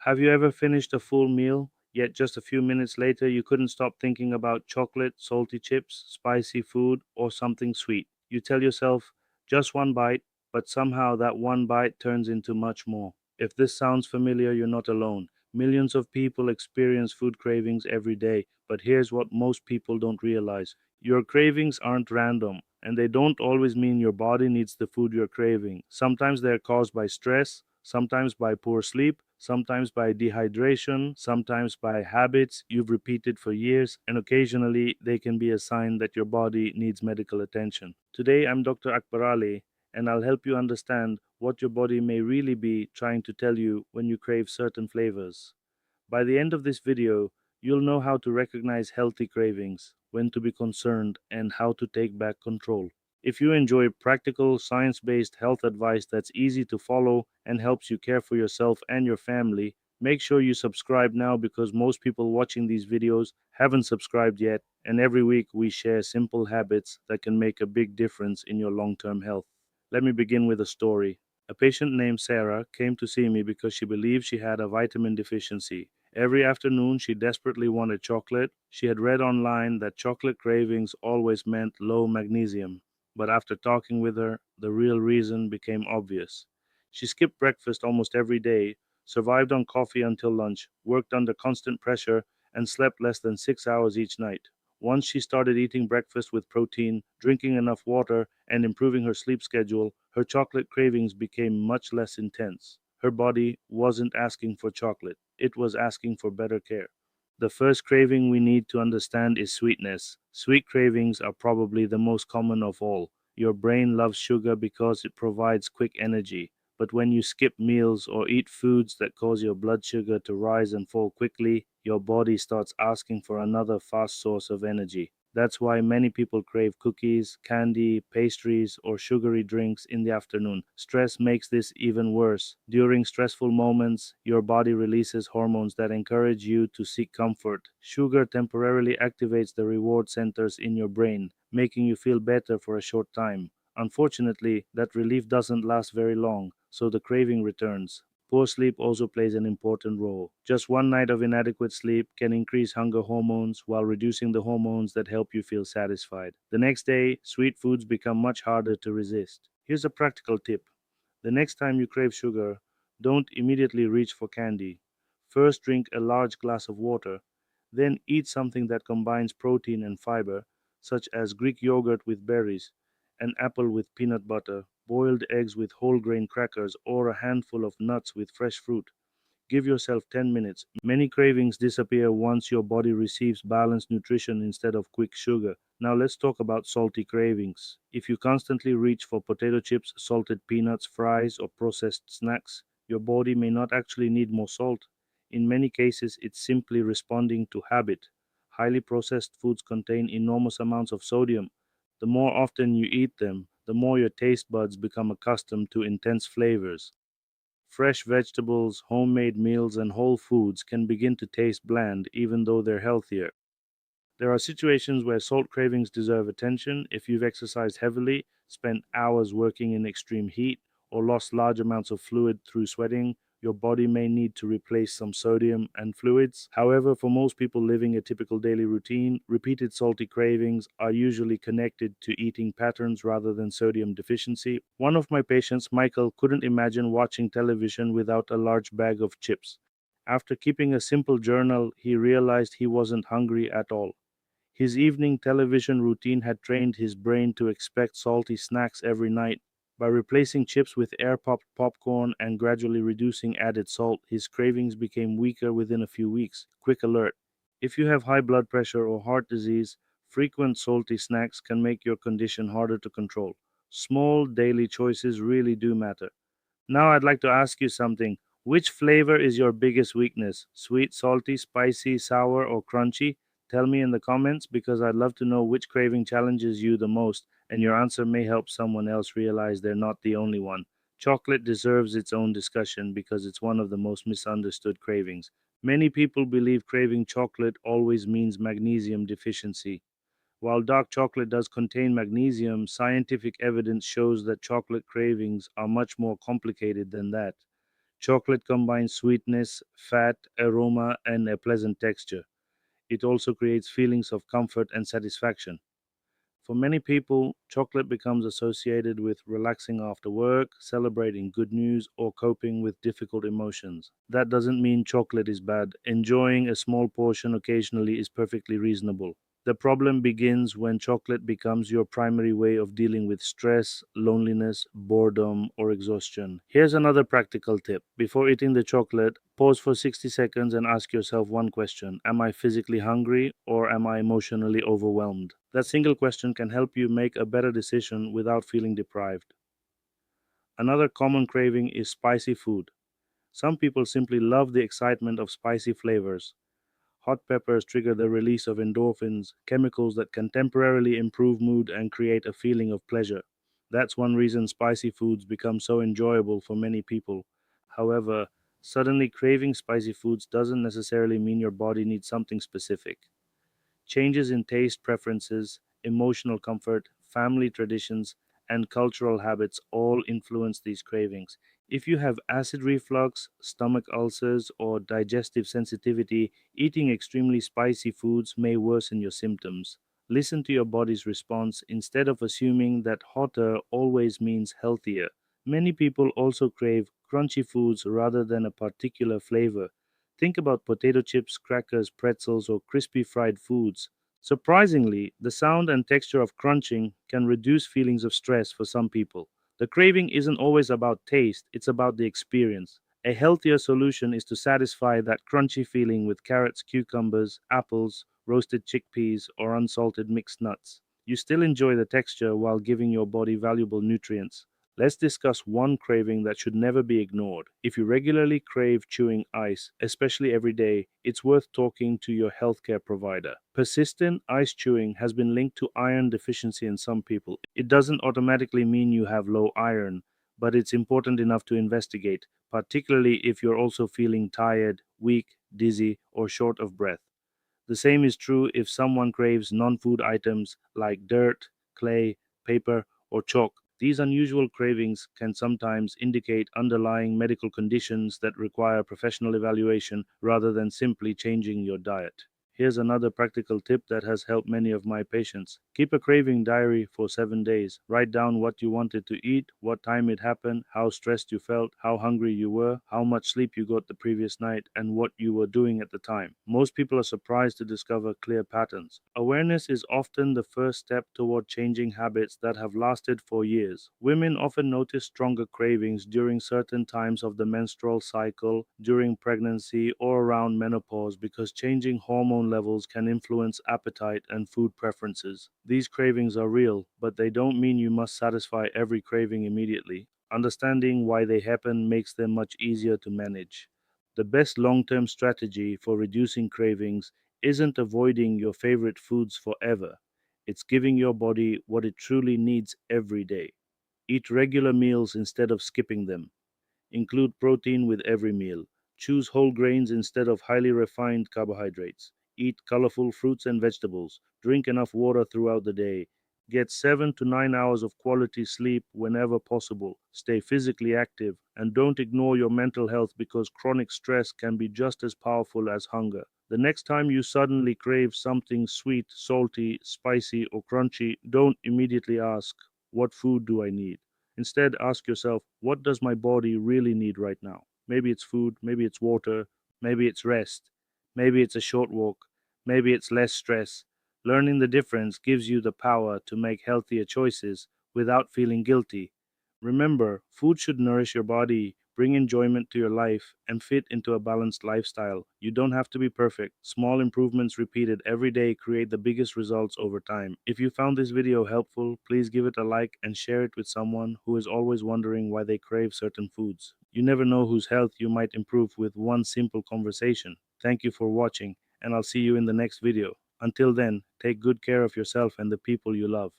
Have you ever finished a full meal, yet just a few minutes later you couldn't stop thinking about chocolate, salty chips, spicy food, or something sweet? You tell yourself, just one bite, but somehow that one bite turns into much more. If this sounds familiar, you're not alone. Millions of people experience food cravings every day, but here's what most people don't realize: your cravings aren't random, and they don't always mean your body needs the food you're craving. Sometimes they're caused by stress, sometimes by poor sleep, sometimes by dehydration, sometimes by habits you've repeated for years, and occasionally they can be a sign that your body needs medical attention. Today, I'm Dr. Akbar Ali, and I'll help you understand what your body may really be trying to tell you when you crave certain flavors. By the end of this video, you'll know how to recognize healthy cravings, when to be concerned, and how to take back control. If you enjoy practical, science based health advice that's easy to follow and helps you care for yourself and your family, make sure you subscribe now because most people watching these videos haven't subscribed yet, and every week we share simple habits that can make a big difference in your long term health. Let me begin with a story. A patient named Sarah came to see me because she believed she had a vitamin deficiency. Every afternoon, she desperately wanted chocolate. She had read online that chocolate cravings always meant low magnesium. But after talking with her, the real reason became obvious. She skipped breakfast almost every day, survived on coffee until lunch, worked under constant pressure, and slept less than 6 hours each night. Once she started eating breakfast with protein, drinking enough water, and improving her sleep schedule, her chocolate cravings became much less intense. Her body wasn't asking for chocolate, it was asking for better care. The first craving we need to understand is sweetness. Sweet cravings are probably the most common of all. Your brain loves sugar because it provides quick energy. But when you skip meals or eat foods that cause your blood sugar to rise and fall quickly, your body starts asking for another fast source of energy. That's why many people crave cookies, candy, pastries, or sugary drinks in the afternoon. Stress makes this even worse. During stressful moments, your body releases hormones that encourage you to seek comfort. Sugar temporarily activates the reward centers in your brain, making you feel better for a short time. Unfortunately, that relief doesn't last very long, so the craving returns. Poor sleep also plays an important role. Just one night of inadequate sleep can increase hunger hormones while reducing the hormones that help you feel satisfied. The next day, sweet foods become much harder to resist. Here's a practical tip: the next time you crave sugar, don't immediately reach for candy. First, drink a large glass of water, then eat something that combines protein and fiber, such as Greek yogurt with berries, an apple with peanut butter, boiled eggs with whole grain crackers, or a handful of nuts with fresh fruit. Give yourself 10 minutes. Many cravings disappear once your body receives balanced nutrition instead of quick sugar. Now let's talk about salty cravings. If you constantly reach for potato chips, salted peanuts, fries, or processed snacks, your body may not actually need more salt. In many cases, it's simply responding to habit. Highly processed foods contain enormous amounts of sodium. The more often you eat them, the more your taste buds become accustomed to intense flavors. Fresh vegetables, homemade meals, and whole foods can begin to taste bland even though they're healthier. There are situations where salt cravings deserve attention. If you've exercised heavily, spent hours working in extreme heat, or lost large amounts of fluid through sweating, your body may need to replace some sodium and fluids. However, for most people living a typical daily routine, repeated salty cravings are usually connected to eating patterns rather than sodium deficiency. One of my patients, Michael, couldn't imagine watching television without a large bag of chips. After keeping a simple journal, he realized he wasn't hungry at all. His evening television routine had trained his brain to expect salty snacks every night. By replacing chips with air popped popcorn and gradually reducing added salt, his cravings became weaker within a few weeks. Quick alert: if you have high blood pressure or heart disease, frequent salty snacks can make your condition harder to control. Small daily choices really do matter. Now I'd like to ask you something. Which flavor is your biggest weakness? Sweet, salty, spicy, sour, or crunchy? Tell me in the comments because I'd love to know which craving challenges you the most, and your answer may help someone else realize they're not the only one. Chocolate deserves its own discussion because it's one of the most misunderstood cravings. Many people believe craving chocolate always means magnesium deficiency. While dark chocolate does contain magnesium, scientific evidence shows that chocolate cravings are much more complicated than that. Chocolate combines sweetness, fat, aroma, and a pleasant texture. It also creates feelings of comfort and satisfaction. For many people, chocolate becomes associated with relaxing after work, celebrating good news, or coping with difficult emotions. That doesn't mean chocolate is bad. Enjoying a small portion occasionally is perfectly reasonable. The problem begins when chocolate becomes your primary way of dealing with stress, loneliness, boredom, or exhaustion. Here's another practical tip. Before eating the chocolate, pause for 60 seconds and ask yourself one question: am I physically hungry or am I emotionally overwhelmed? That single question can help you make a better decision without feeling deprived. Another common craving is spicy food. Some people simply love the excitement of spicy flavors. Hot peppers trigger the release of endorphins, chemicals that can temporarily improve mood and create a feeling of pleasure. That's one reason spicy foods become so enjoyable for many people. However, suddenly craving spicy foods doesn't necessarily mean your body needs something specific. Changes in taste preferences, emotional comfort, family traditions, and cultural habits all influence these cravings. If you have acid reflux, stomach ulcers, or digestive sensitivity, eating extremely spicy foods may worsen your symptoms. Listen to your body's response instead of assuming that hotter always means healthier. Many people also crave crunchy foods rather than a particular flavor. Think about potato chips, crackers, pretzels, or crispy fried foods. Surprisingly, the sound and texture of crunching can reduce feelings of stress for some people. The craving isn't always about taste, it's about the experience. A healthier solution is to satisfy that crunchy feeling with carrots, cucumbers, apples, roasted chickpeas, or unsalted mixed nuts. You still enjoy the texture while giving your body valuable nutrients. Let's discuss one craving that should never be ignored. If you regularly crave chewing ice, especially every day, it's worth talking to your healthcare provider. Persistent ice chewing has been linked to iron deficiency in some people. It doesn't automatically mean you have low iron, but it's important enough to investigate, particularly if you're also feeling tired, weak, dizzy, or short of breath. The same is true if someone craves non food items like dirt, clay, paper, or chalk. These unusual cravings can sometimes indicate underlying medical conditions that require professional evaluation rather than simply changing your diet. Here's another practical tip that has helped many of my patients. Keep a craving diary for 7 days. Write down what you wanted to eat, what time it happened, how stressed you felt, how hungry you were, how much sleep you got the previous night, and what you were doing at the time. Most people are surprised to discover clear patterns. Awareness is often the first step toward changing habits that have lasted for years. Women often notice stronger cravings during certain times of the menstrual cycle, during pregnancy, or around menopause because changing hormone levels can influence appetite and food preferences. These cravings are real, but they don't mean you must satisfy every craving immediately. Understanding why they happen makes them much easier to manage. The best long term strategy for reducing cravings isn't avoiding your favorite foods forever, it's giving your body what it truly needs every day. Eat regular meals instead of skipping them. Include protein with every meal. Choose whole grains instead of highly refined carbohydrates. Eat colorful fruits and vegetables. Drink enough water throughout the day. Get 7 to 9 hours of quality sleep whenever possible. Stay physically active and don't ignore your mental health because chronic stress can be just as powerful as hunger. The next time you suddenly crave something sweet, salty, spicy, or crunchy, don't immediately ask, what food do I need? Instead, ask yourself, what does my body really need right now? Maybe it's food, maybe it's water, maybe it's rest, maybe it's a short walk, maybe it's less stress. Learning the difference gives you the power to make healthier choices without feeling guilty. Remember, food should nourish your body, bring enjoyment to your life, and fit into a balanced lifestyle. You don't have to be perfect. Small improvements repeated every day create the biggest results over time. If you found this video helpful, please give it a like and share it with someone who is always wondering why they crave certain foods. You never know whose health you might improve with one simple conversation. Thank you for watching, and I'll see you in the next video. Until then, take good care of yourself and the people you love.